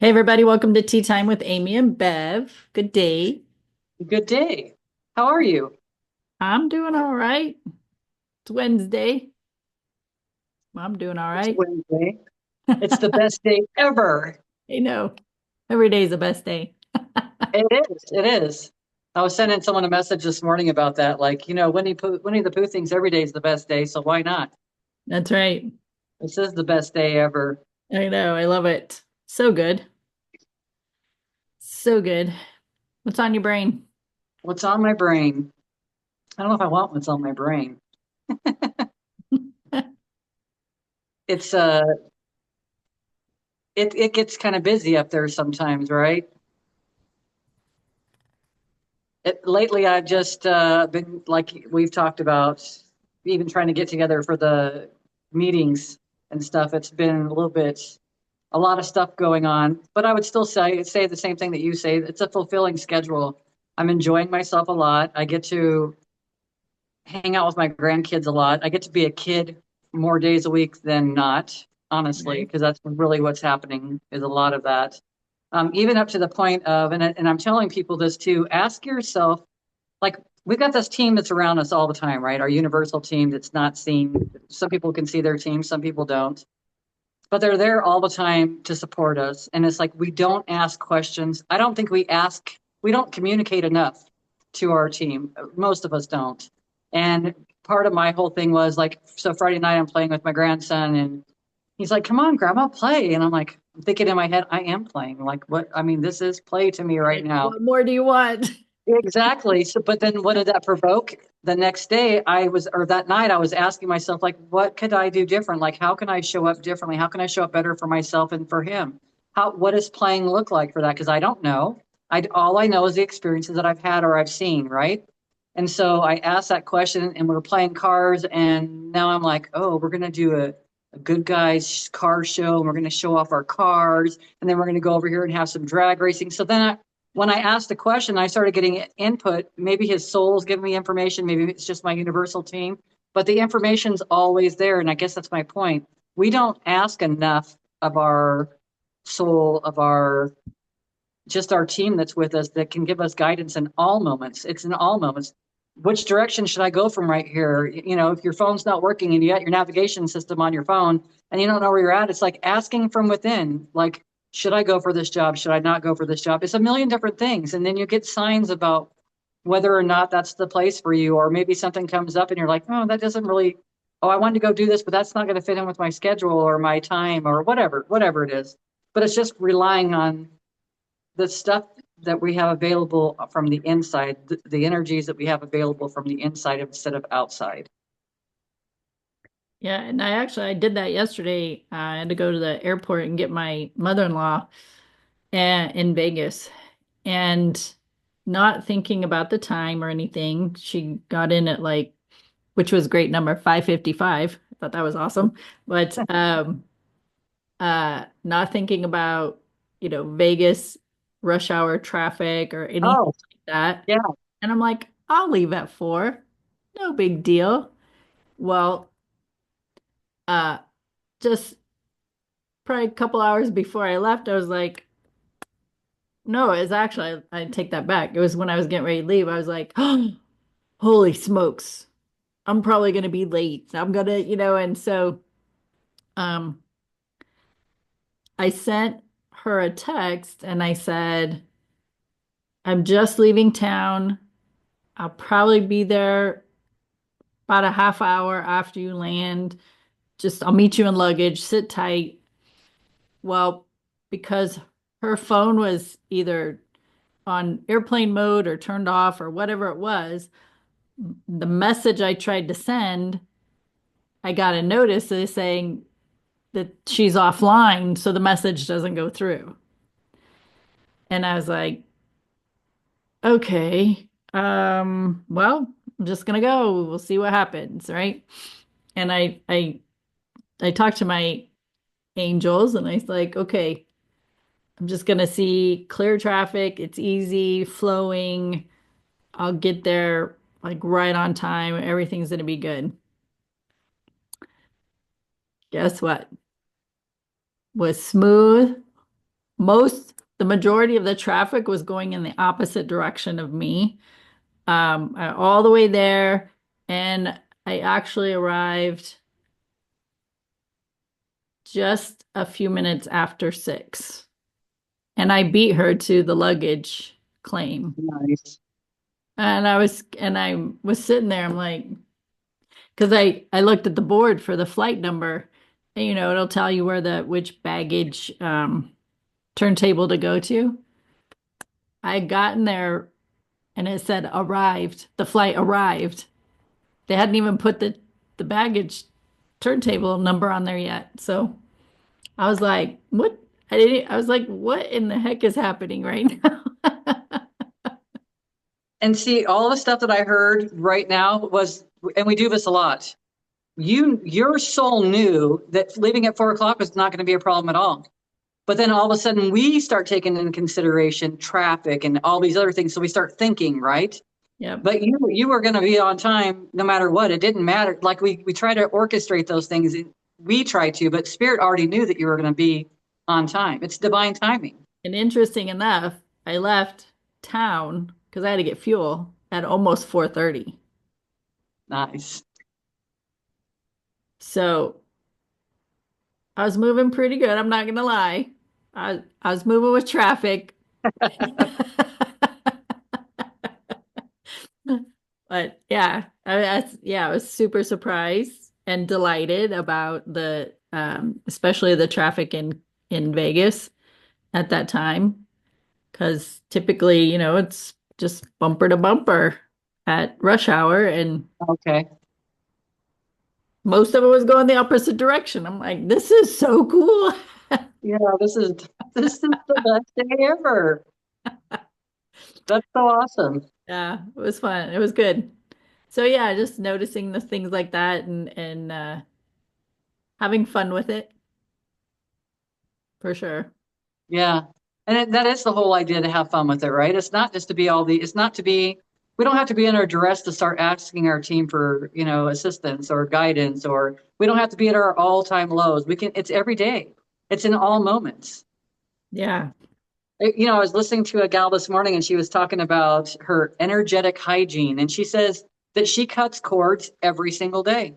Hey everybody, welcome to Tea Time with Amy and Bev. Good day. Good day. How are you? I'm doing all right. It's Wednesday. I'm doing all It's right. Wednesday. It's the best day ever. I know. Every day is the best day. It is. It is. I was sending someone a message this morning about that. Like, Winnie the Pooh thinks every day is the best day, so why not? That's right. This is the best day ever. I know. I love it. So good. So good. What's on your brain? What's on my brain? I don't know if I want what's on my brain. It's it gets kind of busy up there sometimes, right? Lately, I've just been like we've talked about, even trying to get together for the meetings and stuff. It's been a lot of stuff going on, but I would still say the same thing that you say. It's a fulfilling schedule. I'm enjoying myself a lot. I get to hang out with my grandkids a lot. I get to be a kid more days a week than not, honestly, Right. because that's really what's happening is a lot of that. Even up to the point of, and I'm telling people this too, ask yourself, like, we've got this team that's around us all the time, right? Our universal team that's not seen. Some people can see their team, some people don't, but they're there all the time to support us. And it's like we don't ask questions. I don't think we don't communicate enough to our team. Most of us don't. And part of my whole thing was like, so Friday night I'm playing with my grandson and he's like, come on, grandma, play. And I'm thinking in my head, I am playing. Like, what? I mean, this is play to me right Like, now. what more do you want? Exactly. So, but then what did that provoke? The next day, or that night, I was asking myself, like, what could I do different? Like, how can I show up differently? How can I show up better for myself and for him? What does playing look like for that? Because I don't know. All I know is the experiences that I've had or I've seen, right? And so I asked that question, and we were playing cars, and now I'm like, oh, we're gonna do a good guys car show, and we're gonna show off our cars, and then we're gonna go over here and have some drag racing. So then when I asked the question, I started getting input. Maybe his soul's giving me information. Maybe it's just my universal team, but the information's always there. And I guess that's my point. We don't ask enough of our soul, of just our team that's with us that can give us guidance in all moments. It's in all moments. Which direction should I go from right here? If your phone's not working and you got your navigation system on your phone and you don't know where you're at, it's like asking from within, like, should I go for this job? Should I not go for this job? It's a million different things. And then you get signs about whether or not that's the place for you, or maybe something comes up and you're like, oh, that doesn't really, oh, I wanted to go do this, but that's not going to fit in with my schedule or my time or whatever it is. But it's just relying on the stuff that we have available from the inside, the energies that we have available from the inside instead of outside. Yeah, and I did that yesterday. I had to go to the airport and get my mother-in-law in Vegas and not thinking about the time or anything. She got in at like, which was great number 5:55. I thought that was awesome. But not thinking about, Vegas rush hour traffic or anything Oh, like that. yeah. And I'm like, I'll leave at 4. No big deal. Well, uh just probably a couple hours before I left, I was like, no, it's actually, I take that back. It was when I was getting ready to leave. I was like, oh, holy smokes. I'm probably going to be late. I'm going to, and so um, I sent her a text and I said, I'm just leaving town. I'll probably be there about a half hour after you land. Just, I'll meet you in luggage. Sit tight. Well, because her phone was either on airplane mode or turned off or whatever it was, the message I tried to send, I got a notice saying that she's offline, so the message doesn't go through. And I was like, okay, well, I'm just gonna go. We'll see what happens, right? And I talked to my angels and I was like, okay, I'm just gonna see clear traffic. It's easy flowing. I'll get there like right on time. Everything's gonna be good. Guess what? Was smooth the majority of the traffic was going in the opposite direction of me. All the way there, and I actually arrived just a few minutes after 6. And I beat her to the luggage claim. Nice. And I was sitting there, I'm like, because I looked at the board for the flight number, and it'll tell you where the which baggage turntable to go to. I had gotten there and it said arrived. The flight arrived. They hadn't even put the baggage turntable number on there yet. So I was like, what? I was like, what in the heck is happening right now? And see, all the stuff that I heard right now was, and we do this a lot. Your soul knew that leaving at 4 o'clock was not going to be a problem at all. But then all of a sudden we start taking into consideration traffic and all these other things. So we start thinking, right? Yep. But you were going to be on time no matter what. It didn't matter. Like we try to orchestrate those things. We try to, but spirit already knew that you were going to be on time. It's divine timing. And interesting enough, I left town because I had to get fuel at almost 4:30. Nice. So I was moving pretty good. I'm not gonna lie. I was moving with traffic. But yeah, I was super surprised and delighted about especially the traffic in Vegas at that time, because typically, it's just bumper to bumper at rush hour, and Okay. most of it was going the opposite direction. I'm like, this is so cool. Yeah, this is the best day ever. That's so awesome. Yeah, it was fun. It was good. So yeah, just noticing the things like that and having fun with it for sure. Yeah. And that is the whole idea to have fun with it, right? It's not just to be it's not to be, we don't have to be under duress to start asking our team for, assistance or guidance, or we don't have to be at our all-time lows. It's every day. It's in all moments. Yeah. I was listening to a gal this morning and she was talking about her energetic hygiene. And she says that she cuts cords every single day.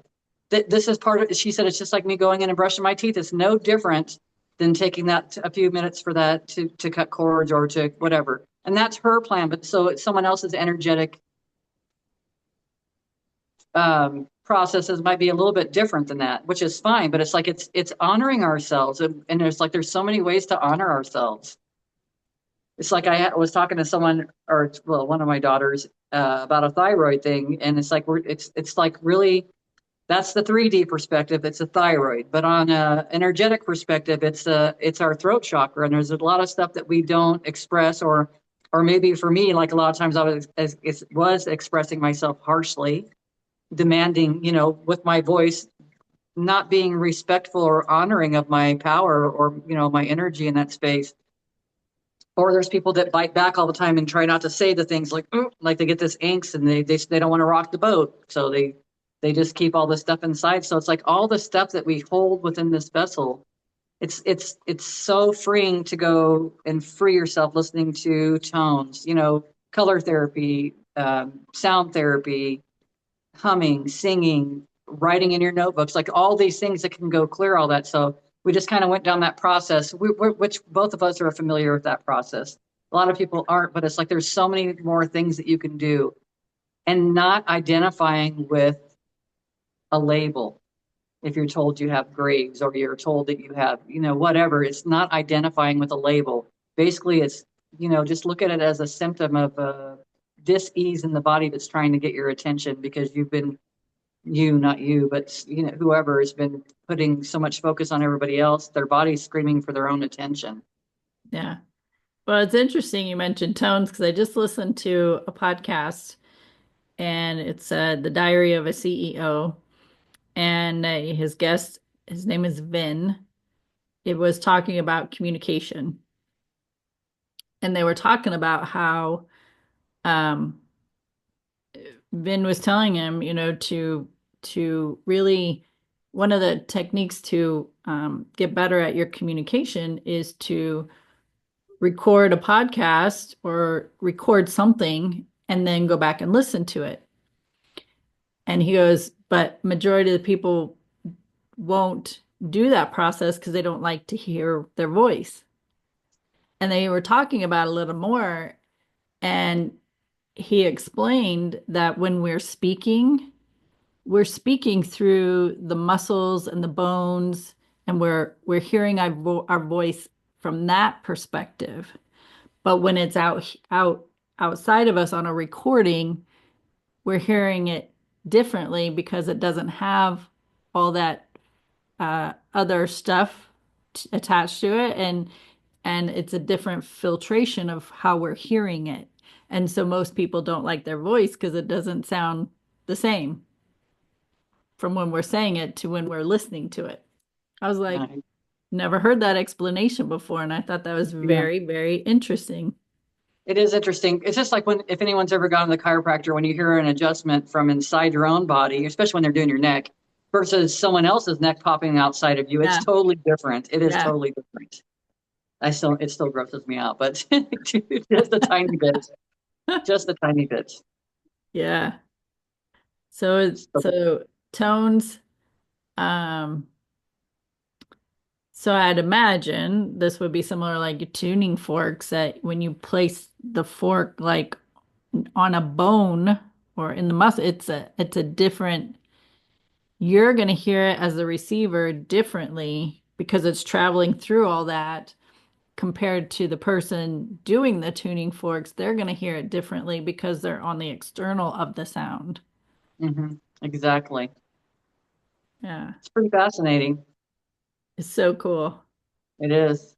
That this is part of, she said, it's just like me going in and brushing my teeth. It's no different than taking that a few minutes for that to cut cords or to whatever. And that's her plan. But so it's someone else's energetic processes might be a little bit different than that, which is fine. But it's like it's honoring ourselves. And there's so many ways to honor ourselves. It's like was talking to someone, or well, one of my daughters, about a thyroid thing, and it's like it's like really that's the 3D perspective. It's a thyroid, but on a energetic perspective, it's our throat chakra, and there's a lot of stuff that we don't express, or maybe for me, like a lot of times was expressing myself harshly, demanding, with my voice, not being respectful or honoring of my power or my energy in that space. Or there's people that bite back all the time and try not to say the things like, "Ooh," like they get this angst and they don't want to rock the boat. So they just keep all this stuff inside. So it's like all the stuff that we hold within this vessel. It's so freeing to go and free yourself listening to tones, color therapy, sound therapy, humming, singing, writing in your notebooks, like all these things that can go clear all that. So we just kind of went down that process, which both of us are familiar with that process. A lot of people aren't, but it's like there's so many more things that you can do, and not identifying with a label. If you're told you have Graves or you're told that you have, whatever, it's not identifying with a label. Basically, it's, just look at it as a symptom of dis-ease in the body that's trying to get your attention because you've been not you, but whoever has been putting so much focus on everybody else, their body's screaming for their own attention. Yeah. Well, it's interesting you mentioned tones because I just listened to a podcast, and it's The Diary of a CEO, and his name is Vin. It was talking about communication, and they were talking about how um, Vin was telling him, to really one of the techniques to get better at your communication is to record a podcast or record something and then go back and listen to it. And he goes, but majority of the people won't do that process because they don't like to hear their voice. And they were talking about it a little more, and he explained that when we're speaking through the muscles and the bones, and we're hearing our voice from that perspective. But when it's outside of us on a recording, we're hearing it differently because it doesn't have all that other stuff attached to it, and it's a different filtration of how we're hearing it. And so most people don't like their voice because it doesn't sound the same from when we're saying it to when we're listening to it. I was like, Uh, never heard that explanation before, and I thought that was yeah. very, very interesting. It is interesting. It's just like when, if anyone's ever gone to the chiropractor, when you hear an adjustment from inside your own body, especially when they're doing your neck versus someone else's neck popping outside of you, it's Yeah, totally different. It is yeah, totally different. It still grosses me out, but just a tiny bit, just a tiny bit. yeah. So tones, um, so I'd imagine this would be similar like your tuning forks that when you place the fork like on a bone or in the muscle, it's a different, you're going to hear it as the receiver differently because it's traveling through all that compared to the person doing the tuning forks. They're going to hear it differently because they're on the external of the sound. Exactly. Yeah, It's pretty fascinating. it's so cool. It is.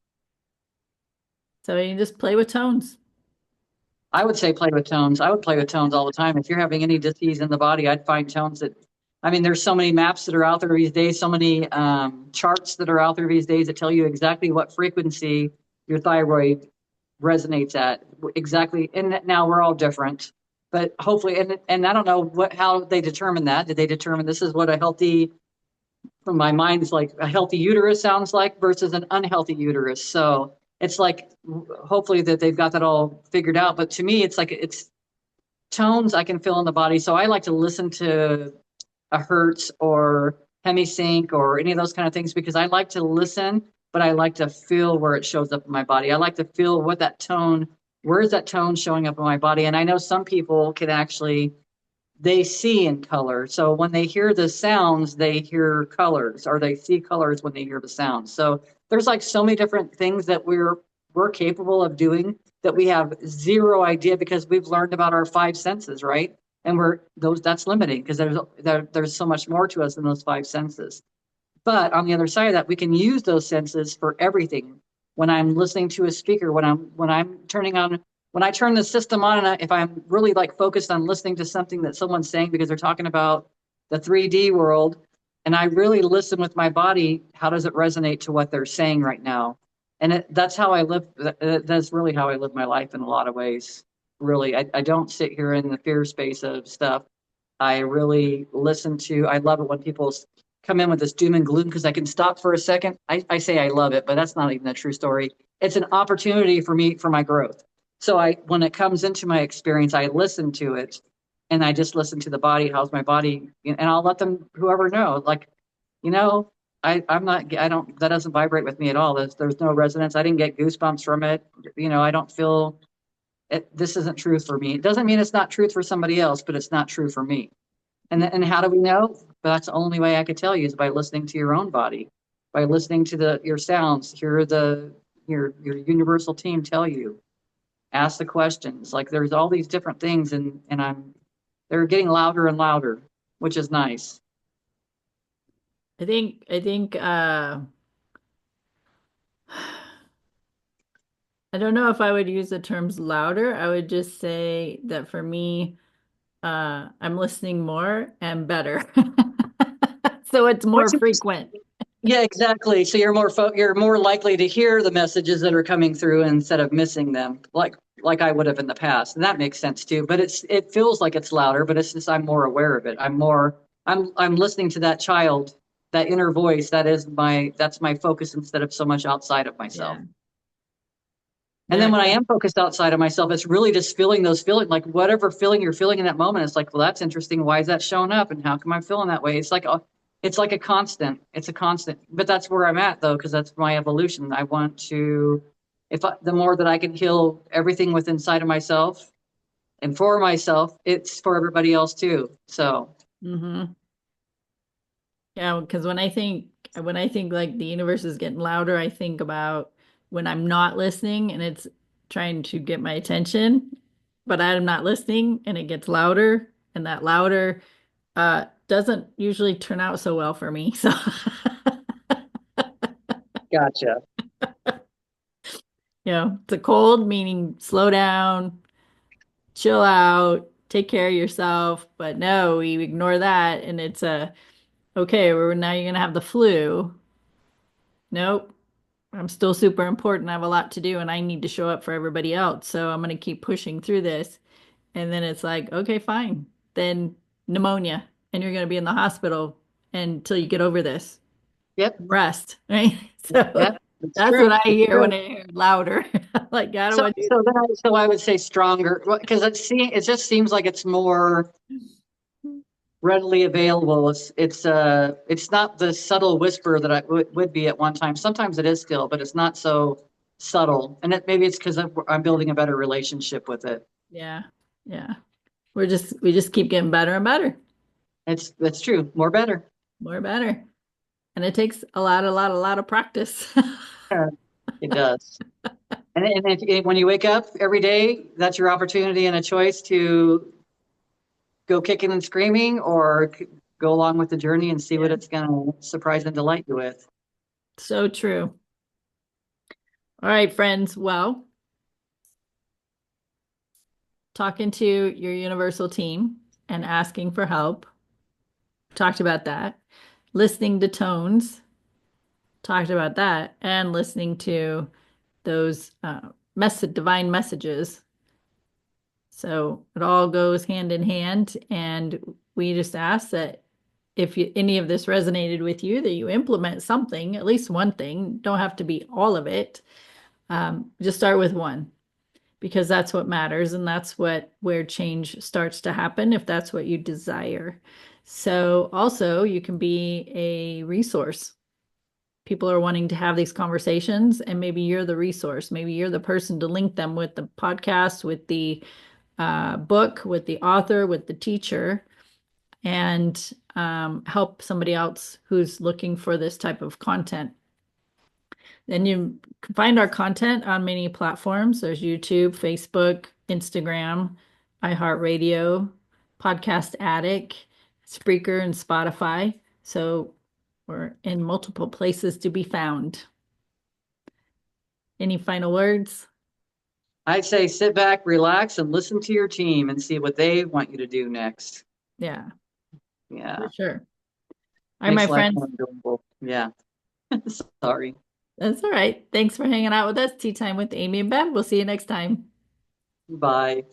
So you just play with tones. I would say play with tones. I would play with tones all the time. If you're having any disease in the body, I'd find tones that, I mean, there's so many maps that are out there these days, so many charts that are out there these days that tell you exactly what frequency your thyroid resonates at. Exactly. And now we're all different, but hopefully, and I don't know how they determine that. Did they determine this is what a healthy, from my mind, is like a healthy uterus sounds like versus an unhealthy uterus? So it's like, hopefully that they've got that all figured out. But to me, it's like it's tones I can feel in the body. So I like to listen to a Hertz or hemisync or any of those kind of things because I like to listen, but I like to feel where it shows up in my body. I like to feel what that tone, where is that tone showing up in my body? And I know some people can actually, they see in color. So when they hear the sounds, they hear colors, or they see colors when they hear the sounds. So there's like so many different things that we're capable of doing that we have zero idea because we've learned about our five senses, right? And we're those that's limiting because there's so much more to us than those five senses. But on the other side of that, we can use those senses for everything. When I'm listening to a speaker, when I'm turning on, when I turn the system on, and if I'm really like focused on listening to something that someone's saying because they're talking about the 3D world, and I really listen with my body, how does it resonate to what they're saying right now? And that's how I live. That's really how I live my life in a lot of ways. Really, I don't sit here in the fear space of stuff. I really listen to, I love it when people come in with this doom and gloom because I can stop for a second. I say I love it, but that's not even a true story. It's an opportunity for me for my growth. So when it comes into my experience, I listen to it and I just listen to the body. How's my body? And I'll let them, whoever know, like, you know, I'm not, I don't, that doesn't vibrate with me at all. There's no resonance. I didn't get goosebumps from it. I don't feel it. This isn't truth for me. It doesn't mean it's not truth for somebody else, but it's not true for me. And how do we know? That's the only way I could tell you is by listening to your own body, by listening to your sounds, hear your universal team tell you, ask the questions. Like there's all these different things, and they're getting louder and louder, which is nice. I think I don't know if I would use the terms louder. I would just say that for me, I'm listening more and better. So it's more Which frequent. Yeah, exactly. So you're more likely to hear the messages that are coming through instead of missing them, like I would have in the past. And that makes sense too. But it feels like it's louder, but it's just I'm more aware of it. I'm listening to that child, that inner voice. That's my focus instead of so much outside of myself. Yeah. And Yeah. then when I am focused outside of myself, it's really just feeling those feelings, like whatever feeling you're feeling in that moment. It's like, well, that's interesting. Why is that showing up? And how come I'm feeling that way? It's like a constant. It's a constant. But that's where I'm at though, because that's my evolution. I want to, the more that I can heal everything within inside of myself and for myself, it's for everybody else too. So, Hmm. Yeah, because when I think like the universe is getting louder, I think about when I'm not listening and it's trying to get my attention, but I'm not listening and it gets louder, and that louder doesn't usually turn out so well for me. So gotcha. it's a cold, meaning slow down, chill out, take care of yourself. But no, we ignore that and it's a okay, well now you're gonna have the flu. Nope. I'm still super important. I have a lot to do and I need to show up for everybody else. So I'm going to keep pushing through this. And then it's like, okay, fine. Then pneumonia and you're going to be in the hospital until you get over this. Yep. Rest, right? So Yep. It's that's what true. I It's hear when true. I hear louder. Like, I don't So, want to do so I would say stronger because it just seems like it's more this. readily available. It's not the subtle whisper that I would be at one time. Sometimes it is still, but it's not so subtle. And maybe it's because I'm building a better relationship with it. Yeah. Yeah. We just keep getting better and better, That's true. More better. more better. And it takes a lot of practice. Yeah, it does. And when you wake up every day, that's your opportunity and a choice to go kicking and screaming or go along with the journey and see what Yeah. it's going to surprise and delight you with. So true. All right, friends. Well, talking to your universal team and asking for help. Talked about that. Listening to tones. Talked about that. And listening to those divine messages. So it all goes hand in hand. And we just ask that if any of this resonated with you, that you implement something, at least one thing. Don't have to be all of it. Just start with one, because that's what matters and that's where change starts to happen if that's what you desire. So also you can be a resource. People are wanting to have these conversations and maybe you're the resource. Maybe you're the person to link them with the podcast, with the book, with the author, with the teacher, and help somebody else who's looking for this type of content. Then you can find our content on many platforms. There's YouTube, Facebook, Instagram, iHeartRadio, Podcast Addict, Spreaker, and Spotify. So we're in multiple places to be found. Any final words? I'd say sit back, relax, and listen to your team and see what they want you to do next. Yeah, for Yeah, sure. All right, my makes life friends. more enjoyable. Yeah, sorry. That's all right. Thanks for hanging out with us. Tea time with Amy and Ben. We'll see you next time. Bye.